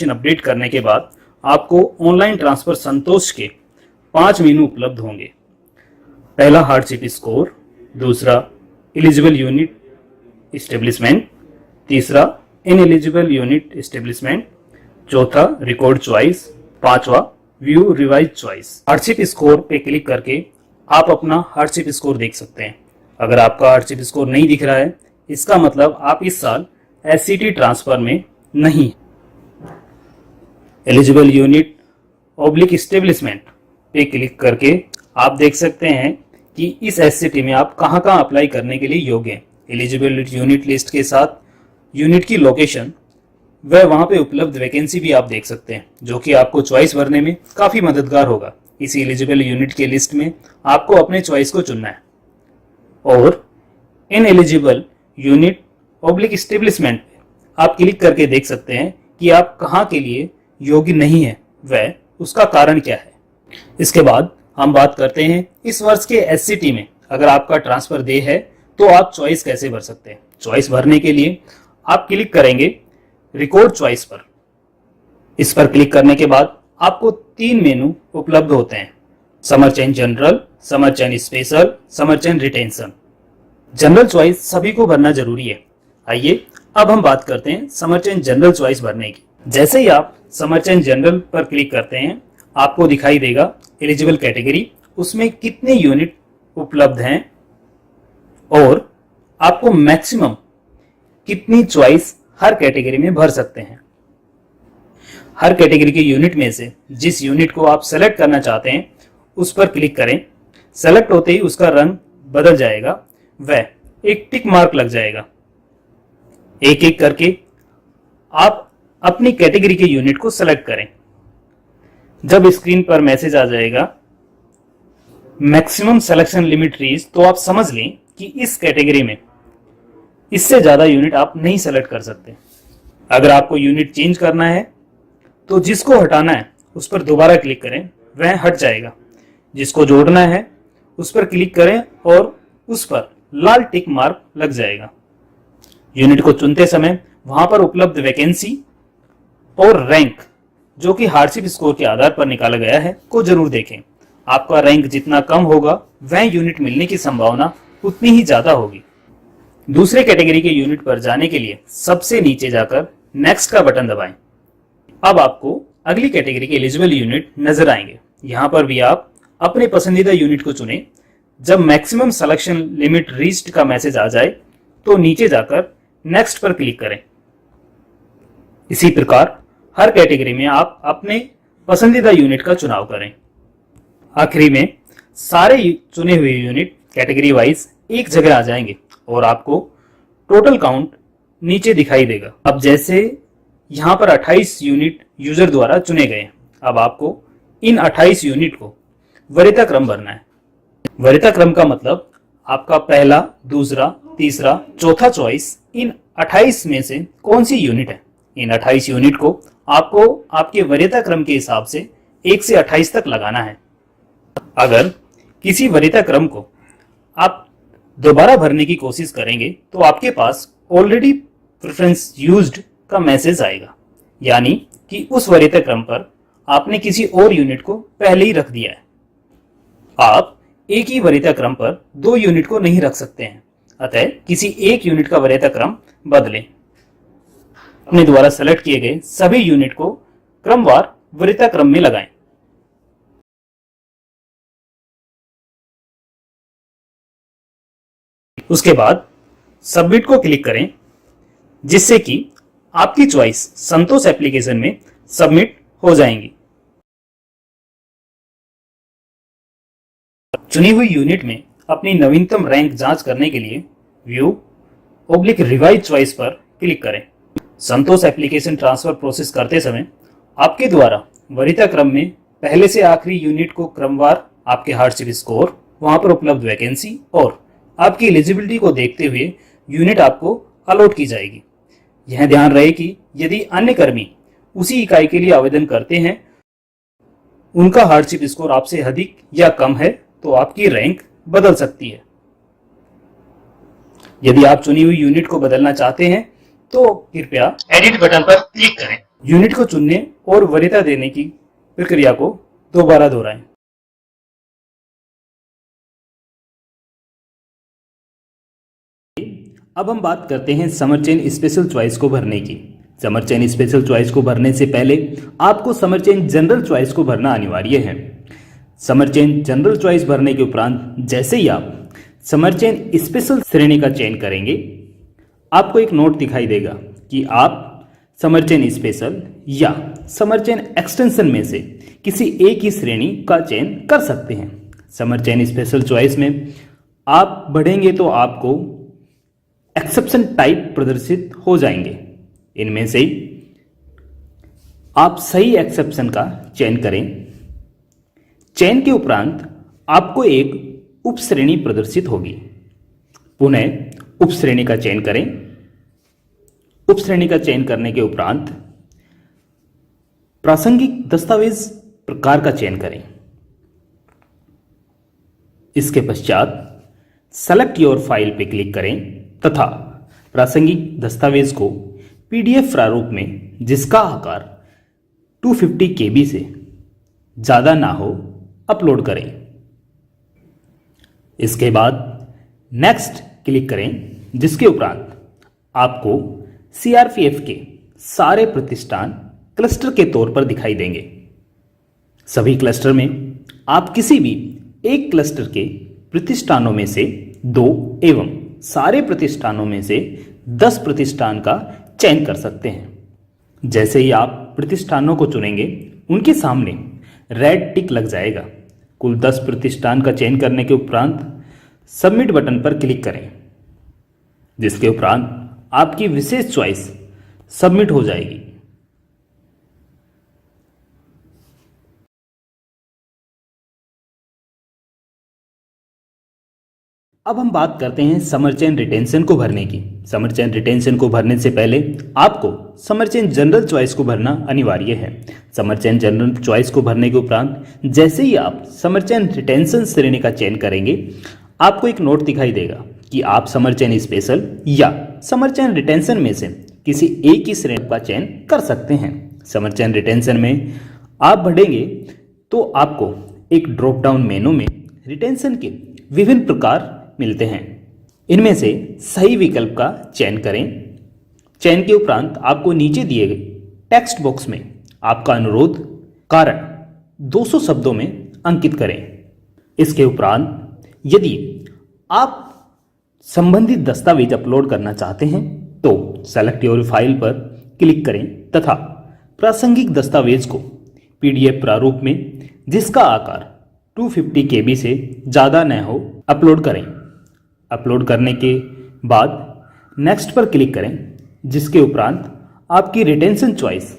Update करने के बाद आपको ऑनलाइन ट्रांसफर संतोष के 5 मेनू उपलब्ध होंगे। पहला हार्डशिप स्कोर, दूसरा एलिजिबल यूनिट एस्टेब्लिशमेंट, तीसरा इनएलिजिबल यूनिट एस्टेब्लिशमेंट, चौथा रिकॉर्ड चॉइस, पांचवा view revise choice. Hardship score पे क्लिक करके आप अपना हार्डशिप स्कोर देख सकते हैं। अगर आपका हार्डशिप स्कोर नहीं दिख रहा है, इसका मतलब आप इस साल एससीटी ट्रांसफर में नहीं। एलिजिबल यूनिट ऑब्लिक एस्टेब्लिशमेंट पे क्लिक करके आप देख सकते हैं कि इस एससीटी में आप कहां कहां अप्लाई करने के लिए योग्य हैं। एलिजिबल यूनिट लिस्ट के साथ यूनिट की लोकेशन व वहां पे उपलब्ध वैकेंसी भी आप देख सकते हैं, जो कि आपको चॉइस भरने में काफी मददगार होगा। इसी एलिजिबल यूनिट के लिस्ट में आपको अपने चॉइस को चुनना है। और in eligible unit oblique establishment आप क्लिक करके देख सकते हैं कि आप कहां के लिए योग्य नहीं है व उसका कारण क्या है। इसके बाद हम बात करते हैं इस वर्ष के एससीटी में अगर आपका ट्रांसफर डे है तो आप चॉइस कैसे भर सकते हैं। चॉइस भरने के लिए आप क्लिक करेंगे रिकॉर्ड चॉइस पर। इस पर क्लिक करने के बाद आपको 3 मेनू उपलब्ध होते हैं, summer change general, summer change special, summer change retention. General choice सभी को भरना जरूरी है। आइए अब हम बात करते हैं समर चेंज जनरल चॉइस भरने की। जैसे ही आप समर चेंज जनरल पर क्लिक करते हैं, आपको दिखाई देगा एलिजिबल कैटेगरी, उसमें कितने यूनिट उपलब्ध हैं और आपको मैक्सिमम कितनी चॉइस हर कैटेगरी में भर सकते हैं। हर कैटेगरी के यूनिट में से जिस यूनिट को आप सेलेक्ट करना चाहते हैं उस पर क्लिक करें। सेलेक्ट होते ही उसका रंग बदल जाएगा व एक टिक मार्क लग जाएगा। एक एक करके आप अपनी कैटेगरी के यूनिट को सेलेक्ट करें। जब स्क्रीन पर मैसेज आ जाएगा मैक्सिमम सिलेक्शन लिमिट रीच, तो आप समझ लें कि इस कैटेगरी में इससे ज्यादा यूनिट आप नहीं सेलेक्ट कर सकते। अगर आपको यूनिट चेंज करना है तो जिसको हटाना है उस पर दोबारा क्लिक करें, वह हट जाएगा। जिसको जोड़ना है उस पर क्लिक करें और उस पर लाल टिक मार्क लग जाएगा। यूनिट को चुनते समय वहां पर उपलब्ध वैकेंसी और रैंक, जो कि हार्डशिप स्कोर के आधार पर निकाला गया है, को जरूर देखें। आपका रैंक जितना कम होगा वह यूनिट मिलने की संभावना उतनी ही ज्यादा होगी। दूसरे कैटेगरी के यूनिट पर जाने के लिए सबसे नीचे जाकर नेक्स्ट का बटन दबाएं। अब आपको अगली कैटेगरी के एलिजिबल यूनिट नजर आएंगे। यहां पर भी आप अपने पसंदीदा यूनिट को चुनें। जब मैक्सिमम सिलेक्शन लिमिट रीच्ड का मैसेज आ जाए तो नीचे जाकर नेक्स्ट पर क्लिक करें। इसी प्रकार हर कैटेगरी में आप अपने पसंदीदा यूनिट का चुनाव करें। आखिरी में सारे चुने हुए यूनिट कैटेगरी वाइज एक जगह आ जाएंगे और आपको टोटल काउंट नीचे दिखाई देगा। अब जैसे यहां पर 28 यूनिट यूजर द्वारा चुने गए, अब आपको इन 28 यूनिट को वरीयता क्रम भरना है। वरीयता क्रम का मतलब आपका पहला, दूसरा, तीसरा, चौथा चॉइस इन 28 में से कौन सी यूनिट है। इन 28 यूनिट को आपको आपके वरीयता क्रम के हिसाब से 1 से 28 तक लगाना है। अगर किसी वरीयता क्रम को आप दोबारा भरने की कोशिश करेंगे तो आपके पास ऑलरेडी प्रेफरेंस यूज्ड का मैसेज आएगा, यानी कि उस वरीयता क्रम पर आपने किसी और यूनिट को पहले ही रख दिया है। आप एक ही वरीयता क्रम पर 2 यूनिट को नहीं रख सकते हैं, अतः किसी एक यूनिट का वरीयता क्रम बदलें। अपने द्वारा सेलेक्ट किए गए सभी यूनिट को क्रमवार वरीयता क्रम में लगाएं। उसके बाद सबमिट को क्लिक करें, जिससे कि आपकी चॉइस संतोष एप्लीकेशन में सबमिट हो जाएंगी। चुनी हुई यूनिट में अपनी नवीनतम रैंक जांच करने के लिए व्यू ऑब्लिक रिवाइज चॉइस पर क्लिक करें। संतोष एप्लीकेशन ट्रांसफर प्रोसेस करते समय आपके द्वारा वरीयता क्रम में पहले से आखिरी यूनिट को क्रमवार आपके हार्डशिप स्कोर, वहां पर उपलब्ध वैकेंसी और आपकी एलिजिबिलिटी को देखते हुए यूनिट आपको अलॉट की जाएगी। यह ध्यान रहे कि यदि अन्य कर्मी उसी इकाई के लिए आवेदन करते हैं, उनका हार्डशिप स्कोर आपसे अधिक या कम है तो आपकी रैंक बदल सकती है। यदि आप चुनी हुई यूनिट को बदलना चाहते हैं तो कृपया एडिट बटन पर क्लिक करें। यूनिट को चुनने और वरीयता देने की प्रक्रिया को दोबारा दोहराएं। अब हम बात करते हैं समर चेन स्पेशल चॉइस को भरने की। समर चेन स्पेशल चॉइस को भरने से पहले आपको समर चेन जनरल चॉइस को भरना अनिवार्य है। समर चेन जनरल चॉइस भरने के उपरांत जैसे ही आप समर चेन स्पेशल श्रेणी का चयन करेंगे, आपको एक नोट दिखाई देगा कि आप समर चेन स्पेशल या समर चेन एक्सटेंशन में से किसी एक ही श्रेणी का चयन कर सकते हैं। समर चेन स्पेशल चॉइस में आप बढ़ेंगे तो आपको एक्सेप्शन टाइप प्रदर्शित हो जाएंगे। इनमें से आप सही एक्सेप्शन का चयन करें। चयन के उपरांत आपको एक उप श्रेणी प्रदर्शित होगी। पुनः उप श्रेणी का चयन करें। उप श्रेणी का चयन करने के उपरांत प्रासंगिक दस्तावेज प्रकार का चयन करें। इसके पश्चात सेलेक्ट योर फाइल पर क्लिक करें तथा प्रासंगिक दस्तावेज को पीडीएफ प्रारूप में, जिसका आकार 250 KB से ज़्यादा ना हो, अपलोड करें। इसके बाद नेक्स्ट क्लिक करें, जिसके उपरांत आपको सीआरपीएफ के सारे प्रतिष्ठान क्लस्टर के तौर पर दिखाई देंगे। सभी क्लस्टर में आप किसी भी एक क्लस्टर के प्रतिष्ठानों में से 2 एवं सारे प्रतिष्ठानों में से 10 प्रतिष्ठान का चयन कर सकते हैं। जैसे ही आप प्रतिष्ठानों को चुनेंगे, उनके सामने रेड टिक लग जाएगा। कुल 10 प्रतिष्ठान का चयन करने के उपरांत सबमिट बटन पर क्लिक करें, जिसके उपरांत आपकी विशेष चॉइस सबमिट हो जाएगी। अब हम बात करते हैं समर चेन रिटेंशन को भरने की। समर चेन रिटेंशन को भरने से पहले आपको समर चेन जनरल चॉइस को भरना अनिवार्य है। समर चेन जनरल चॉइस को भरने के उपरांत जैसे ही आप समर चेन रिटेंशन श्रेणी का चयन करेंगे, आपको एक नोट दिखाई देगा कि आप समर चेन स्पेशल या समर चेन रिटेंशन में से किसी एक ही श्रेणी का चयन कर सकते हैं। समर चेन रिटेंशन में आप बढ़ेंगे तो आपको एक ड्रॉप डाउन मेनू में रिटेंशन के विभिन्न प्रकार मिलते हैं। इनमें से सही विकल्प का चयन करें। चयन के उपरांत आपको नीचे दिए गए टेक्स्ट बॉक्स में आपका अनुरोध कारण 200 शब्दों में अंकित करें। इसके उपरांत यदि आप संबंधित दस्तावेज अपलोड करना चाहते हैं तो सेलेक्ट योर फाइल पर क्लिक करें तथा प्रासंगिक दस्तावेज को पीडीएफ प्रारूप में, जिसका आकार 250 KB से ज़्यादा न हो, अपलोड करें। अपलोड करने के बाद नेक्स्ट पर क्लिक करें, जिसके उपरांत आपकी रिटेंशन चॉइस